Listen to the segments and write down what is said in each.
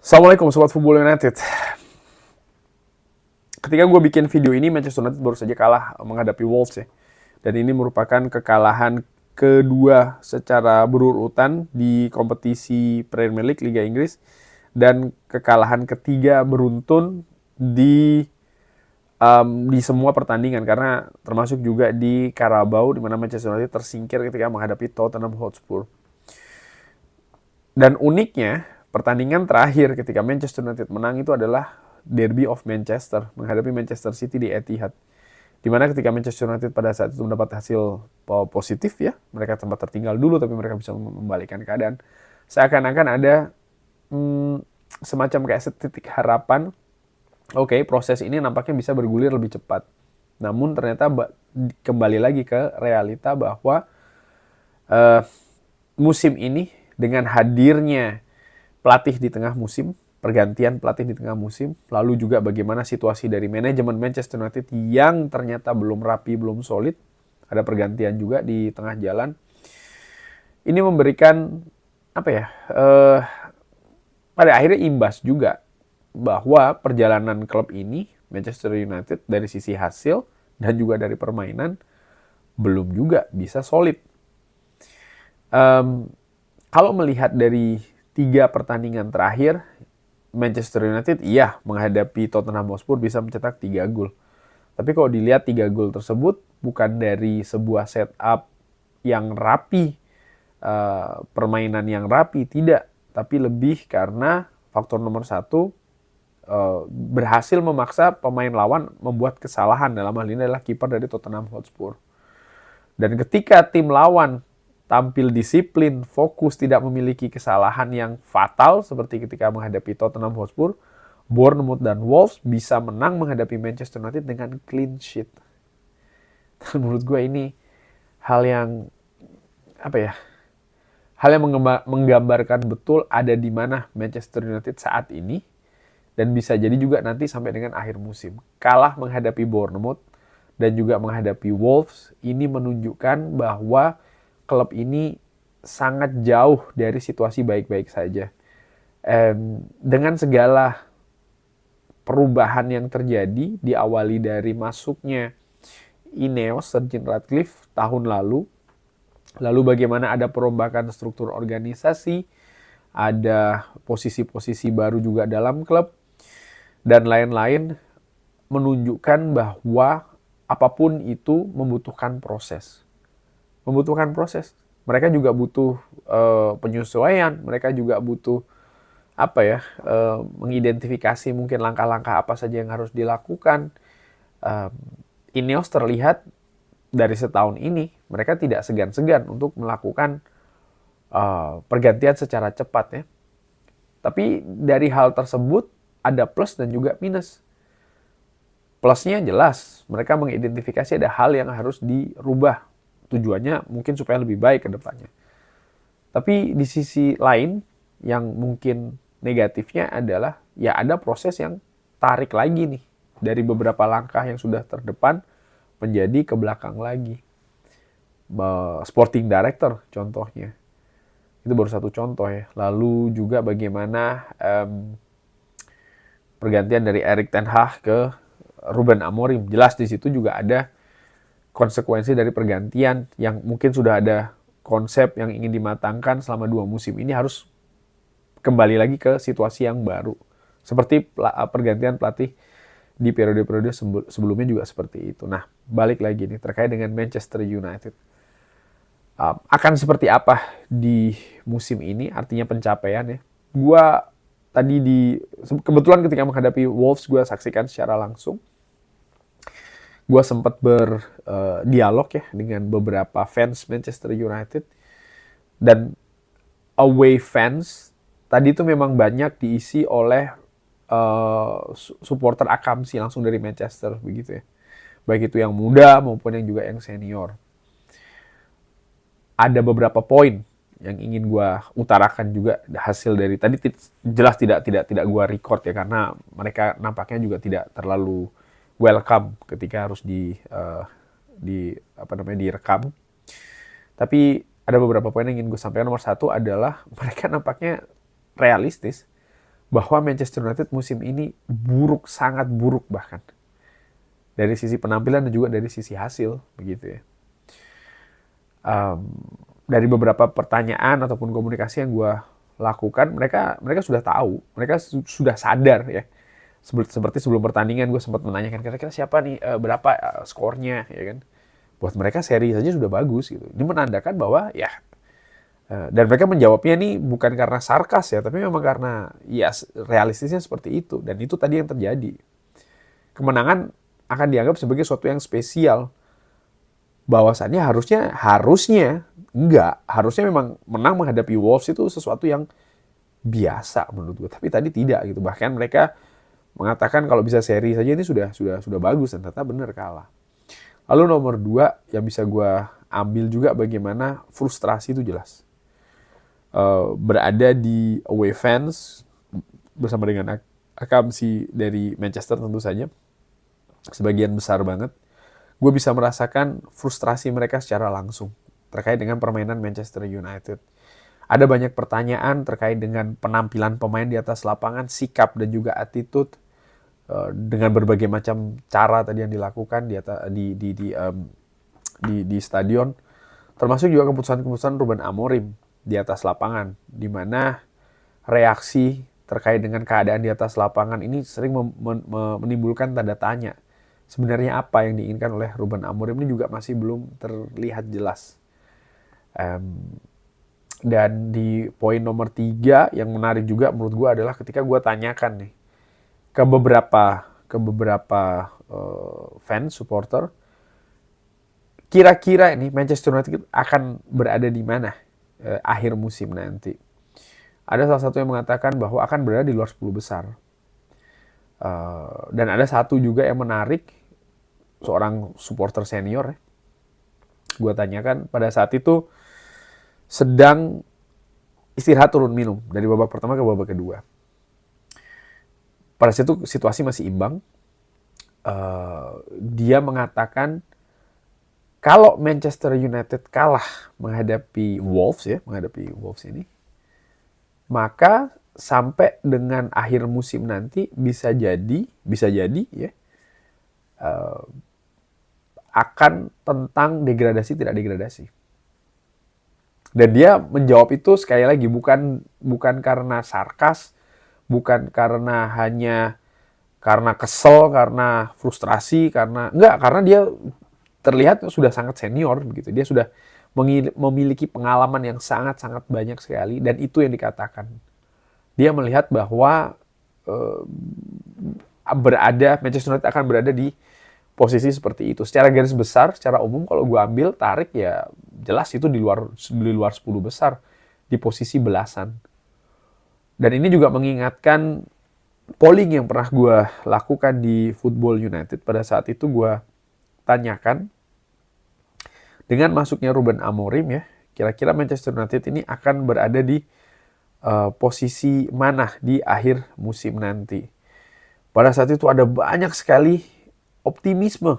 Assalamualaikum Sobat Football United. Ketika gue bikin video ini, Manchester United baru saja kalah menghadapi Wolves ya. Dan ini merupakan kekalahan kedua secara berurutan di kompetisi Premier League Liga Inggris. Dan kekalahan ketiga beruntun di semua pertandingan. Karena termasuk juga di Carabao, di mana Manchester United tersingkir ketika menghadapi Tottenham Hotspur. Dan uniknya, pertandingan terakhir ketika Manchester United menang itu adalah Derby of Manchester menghadapi Manchester City di Etihad. Dimana ketika Manchester United pada saat itu mendapat hasil positif ya, mereka sempat tertinggal dulu tapi mereka bisa membalikan keadaan. Seakan-akan ada semacam kayak setitik harapan, oke, proses ini nampaknya bisa bergulir lebih cepat. Namun ternyata kembali lagi ke realita bahwa musim ini dengan hadirnya pelatih di tengah musim, pergantian pelatih di tengah musim, lalu juga bagaimana situasi dari manajemen Manchester United yang ternyata belum rapi, belum solid, ada pergantian juga di tengah jalan. Ini memberikan pada akhirnya imbas juga bahwa perjalanan klub ini, Manchester United, dari sisi hasil dan juga dari permainan belum juga bisa solid. Kalau melihat dari 3 pertandingan terakhir, Manchester United iya menghadapi Tottenham Hotspur bisa mencetak 3 gol. Tapi kalau dilihat 3 gol tersebut bukan dari sebuah setup yang rapi, permainan yang rapi, tidak. Tapi lebih karena faktor nomor 1, berhasil memaksa pemain lawan membuat kesalahan. Dalam hal ini adalah kiper dari Tottenham Hotspur. Dan ketika tim lawan tampil disiplin, fokus, tidak memiliki kesalahan yang fatal seperti ketika menghadapi Tottenham Hotspur, Bournemouth dan Wolves bisa menang menghadapi Manchester United dengan clean sheet. Dan menurut gue ini hal yang hal yang menggambarkan betul ada di mana Manchester United saat ini, dan bisa jadi juga nanti sampai dengan akhir musim. Kalah menghadapi Bournemouth dan juga menghadapi Wolves, ini menunjukkan bahwa klub ini sangat jauh dari situasi baik-baik saja. Dengan segala perubahan yang terjadi, diawali dari masuknya Ineos, Sir Jim Ratcliffe tahun lalu bagaimana ada perombakan struktur organisasi, ada posisi-posisi baru juga dalam klub, dan lain-lain, menunjukkan bahwa apapun itu membutuhkan proses. Mereka juga butuh penyesuaian, mereka juga butuh mengidentifikasi mungkin langkah-langkah apa saja yang harus dilakukan. Ineos terlihat dari setahun ini mereka tidak segan-segan untuk melakukan pergantian secara cepat ya. Tapi dari hal tersebut ada plus dan juga minus. Plusnya jelas, mereka mengidentifikasi ada hal yang harus dirubah. Tujuannya mungkin supaya lebih baik ke depannya. Tapi di sisi lain yang mungkin negatifnya adalah ya ada proses yang tarik lagi nih dari beberapa langkah yang sudah terdepan menjadi ke belakang lagi. Sporting director contohnya. Itu baru satu contoh ya. Lalu juga bagaimana pergantian dari Erik ten Hag ke Ruben Amorim. Jelas di situ juga ada konsekuensi dari pergantian yang mungkin sudah ada konsep yang ingin dimatangkan selama 2 musim ini harus kembali lagi ke situasi yang baru. Seperti pergantian pelatih di periode-periode sebelumnya juga seperti itu. Nah, balik lagi nih terkait dengan Manchester United. Akan seperti apa di musim ini, artinya pencapaian ya. Gua tadi kebetulan ketika menghadapi Wolves gue saksikan secara langsung. Gue sempat berdialog ya dengan beberapa fans Manchester United, dan away fans tadi itu memang banyak diisi oleh supporter akamsi langsung dari Manchester begitu ya, baik itu yang muda maupun yang juga yang senior. Ada beberapa poin yang ingin gue utarakan juga hasil dari tadi, jelas tidak gue record ya karena mereka nampaknya juga tidak terlalu welcome ketika harus direkam. Tapi ada beberapa poin yang ingin gue sampaikan. Nomor 1 adalah mereka nampaknya realistis bahwa Manchester United musim ini buruk, sangat buruk bahkan. Dari sisi penampilan dan juga dari sisi hasil, begitu ya. Dari beberapa pertanyaan ataupun komunikasi yang gue lakukan, mereka sudah tahu, mereka sudah sadar ya. Seperti sebelum pertandingan gue sempat menanyakan kira-kira siapa nih, berapa skornya, ya kan. Buat mereka seri saja sudah bagus gitu. Ini menandakan bahwa ya, dan mereka menjawabnya nih bukan karena sarkas ya, tapi memang karena ya realistisnya seperti itu. Dan itu tadi yang terjadi. Kemenangan akan dianggap sebagai sesuatu yang spesial. Bahwasannya harusnya memang menang menghadapi Wolves itu sesuatu yang biasa menurut gue. Tapi tadi tidak gitu. Bahkan mereka mengatakan kalau bisa seri saja ini sudah bagus, dan ternyata benar kalah. Lalu nomor 2 yang bisa gue ambil juga bagaimana frustrasi itu jelas. Berada di away fans bersama dengan akamsi dari Manchester tentu saja, sebagian besar banget, gue bisa merasakan frustrasi mereka secara langsung terkait dengan permainan Manchester United. Ada banyak pertanyaan terkait dengan penampilan pemain di atas lapangan, sikap dan juga attitude, dengan berbagai macam cara tadi yang dilakukan di stadion, termasuk juga keputusan-keputusan Ruben Amorim di atas lapangan, di mana reaksi terkait dengan keadaan di atas lapangan ini sering menimbulkan tanda tanya. Sebenarnya apa yang diinginkan oleh Ruben Amorim ini juga masih belum terlihat jelas. Dan di poin nomor 3 yang menarik juga menurut gue adalah ketika gue tanyakan nih ke beberapa fans, supporter, kira-kira ini Manchester United akan berada di mana akhir musim nanti. Ada salah satu yang mengatakan bahwa akan berada di luar 10 besar. Dan ada satu juga yang menarik, seorang supporter senior ya. Gue tanyakan pada saat itu sedang istirahat turun minum dari babak pertama ke babak kedua. Pada saat itu situasi masih imbang. Dia mengatakan kalau Manchester United kalah menghadapi Wolves ini, maka sampai dengan akhir musim nanti bisa jadi ya, akan tentang degradasi tidak degradasi. Dan dia menjawab itu sekali lagi bukan karena sarkas, bukan karena hanya karena kesel, karena frustrasi, karena dia terlihat sudah sangat senior begitu. Dia sudah memiliki pengalaman yang sangat-sangat banyak sekali, dan itu yang dikatakan. Dia melihat bahwa Manchester United akan berada di posisi seperti itu. Secara garis besar, secara umum kalau gue ambil tarik ya jelas itu di luar 10 besar, di posisi belasan. Dan ini juga mengingatkan polling yang pernah gue lakukan di Football United. Pada saat itu gue tanyakan, dengan masuknya Ruben Amorim ya, kira-kira Manchester United ini akan berada di posisi mana di akhir musim nanti. Pada saat itu ada banyak sekali optimisme.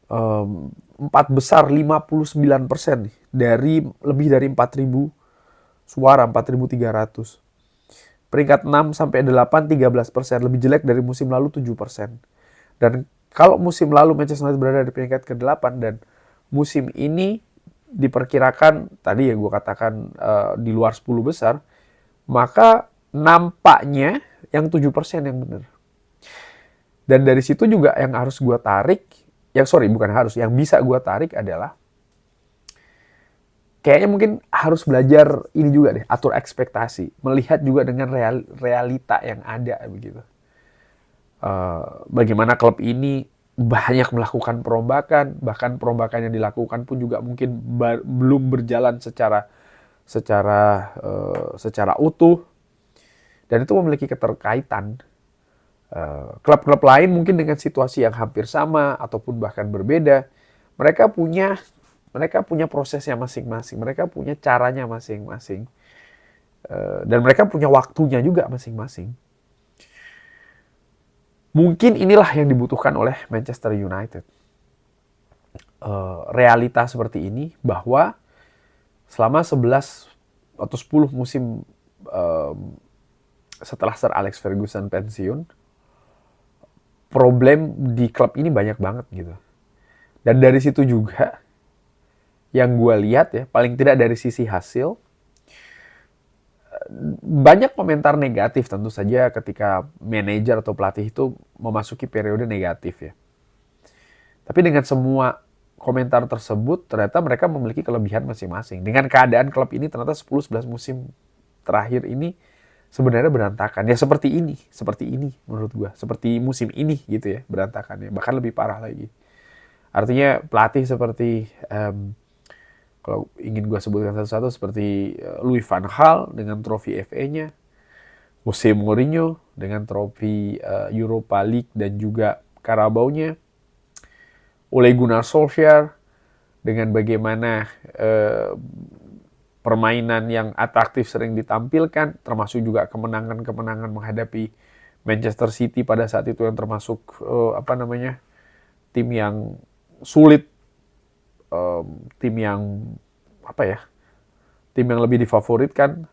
4 besar 59% dari lebih dari 4.000 suara, 4.300. Peringkat 6 sampai 8 13%, lebih jelek dari musim lalu 7%. Dan kalau musim lalu Manchester United berada di peringkat ke-8 dan musim ini diperkirakan tadi ya gue katakan di luar 10 besar, maka nampaknya yang 7% yang benar. Dan dari situ juga yang harus gue tarik, yang bisa gue tarik adalah kayaknya mungkin harus belajar ini juga deh, atur ekspektasi, melihat juga dengan realita yang ada begitu. Bagaimana klub ini banyak melakukan perombakan, bahkan perombakan yang dilakukan pun juga mungkin belum berjalan secara utuh, dan itu memiliki keterkaitan. Klub-klub lain mungkin dengan situasi yang hampir sama ataupun bahkan berbeda, mereka punya prosesnya masing-masing, mereka punya caranya masing-masing, dan mereka punya waktunya juga masing-masing. Mungkin inilah yang dibutuhkan oleh Manchester United. Realita seperti ini, bahwa selama 11 atau 10 musim setelah Sir Alex Ferguson pensiun, problem di klub ini banyak banget gitu. Dan dari situ juga yang gue lihat ya, paling tidak dari sisi hasil, banyak komentar negatif tentu saja ketika manajer atau pelatih itu memasuki periode negatif ya. Tapi dengan semua komentar tersebut, ternyata mereka memiliki kelebihan masing-masing. Dengan keadaan klub ini ternyata 10-11 musim terakhir ini sebenarnya berantakan. Ya seperti ini menurut gua. Seperti musim ini gitu ya, berantakan ya. Bahkan lebih parah lagi. Artinya pelatih seperti, kalau ingin gua sebutkan satu-satu, seperti Louis van Gaal dengan trofi FA-nya, Jose Mourinho dengan trofi Europa League dan juga Carabao-nya, Ole Gunnar Solskjaer dengan bagaimana permainan yang atraktif sering ditampilkan, termasuk juga kemenangan-kemenangan menghadapi Manchester City pada saat itu yang termasuk tim yang sulit, tim yang tim yang lebih difavoritkan,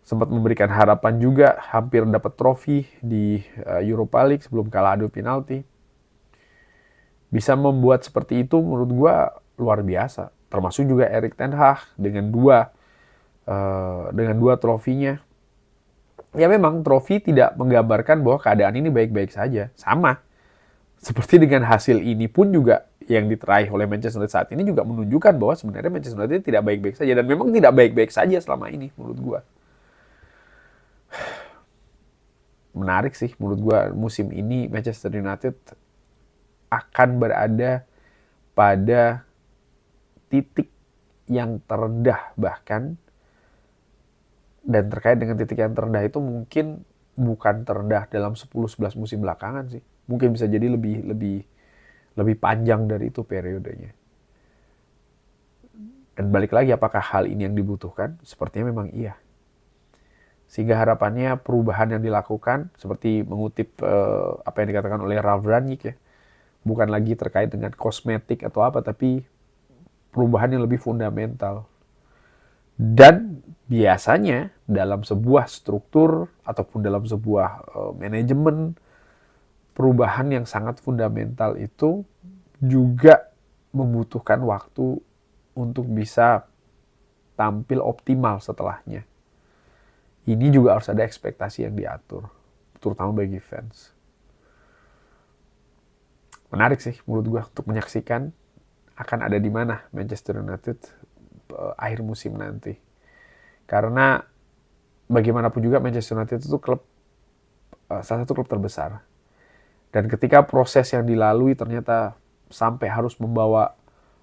sempat memberikan harapan juga, hampir dapat trofi di Europa League sebelum kalah adu penalti. Bisa membuat seperti itu menurut gua luar biasa. Termasuk juga Erik ten Hag dengan dua trofinya. Ya memang trofi tidak menggambarkan bahwa keadaan ini baik-baik saja. Sama. Seperti dengan hasil ini pun juga yang diraih oleh Manchester United saat ini juga menunjukkan bahwa sebenarnya Manchester United tidak baik-baik saja. Dan memang tidak baik-baik saja selama ini menurut gua. Menarik sih menurut gua musim ini Manchester United akan berada pada titik yang terendah bahkan, dan terkait dengan titik yang terendah itu mungkin bukan terendah dalam 10-11 musim belakangan sih. Mungkin bisa jadi lebih panjang dari itu periodenya. Dan balik lagi, apakah hal ini yang dibutuhkan? Sepertinya memang iya. Sehingga harapannya perubahan yang dilakukan, seperti mengutip apa yang dikatakan oleh Ralf Rangnick ya, bukan lagi terkait dengan kosmetik atau apa, tapi perubahan yang lebih fundamental. Dan biasanya dalam sebuah struktur ataupun dalam sebuah manajemen, perubahan yang sangat fundamental itu juga membutuhkan waktu untuk bisa tampil optimal setelahnya. Ini juga harus ada ekspektasi yang diatur, terutama bagi fans. Menarik sih menurut gue untuk menyaksikan akan ada di mana Manchester United akhir musim nanti. Karena bagaimanapun juga Manchester United itu salah satu klub terbesar. Dan ketika proses yang dilalui ternyata sampai harus membawa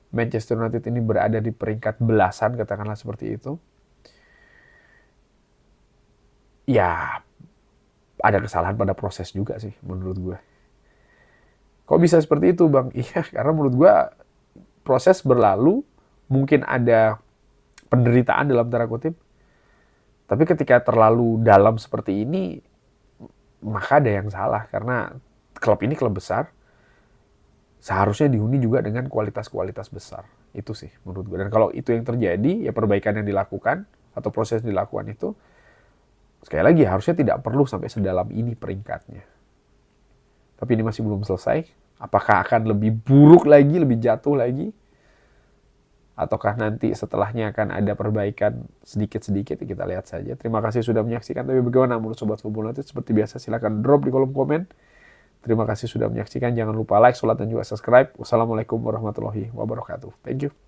Manchester United ini berada di peringkat belasan, katakanlah seperti itu, ya ada kesalahan pada proses juga sih menurut gue. Kok bisa seperti itu Bang? Iya, karena menurut gue proses berlalu, mungkin ada penderitaan dalam tanda kutip, tapi ketika terlalu dalam seperti ini, maka ada yang salah. Karena klub ini klub besar, seharusnya dihuni juga dengan kualitas-kualitas besar. Itu sih menurut gue. Dan kalau itu yang terjadi, ya perbaikan yang dilakukan, atau proses yang dilakukan itu, sekali lagi harusnya tidak perlu sampai sedalam ini peringkatnya. Tapi ini masih belum selesai. Apakah akan lebih buruk lagi, lebih jatuh lagi? Ataukah nanti setelahnya akan ada perbaikan sedikit-sedikit? Kita lihat saja. Terima kasih sudah menyaksikan. Tapi bagaimana menurut Sobat Football United? Seperti biasa silahkan drop di kolom komen. Terima kasih sudah menyaksikan. Jangan lupa like, sholat, dan juga subscribe. Wassalamualaikum warahmatullahi wabarakatuh. Thank you.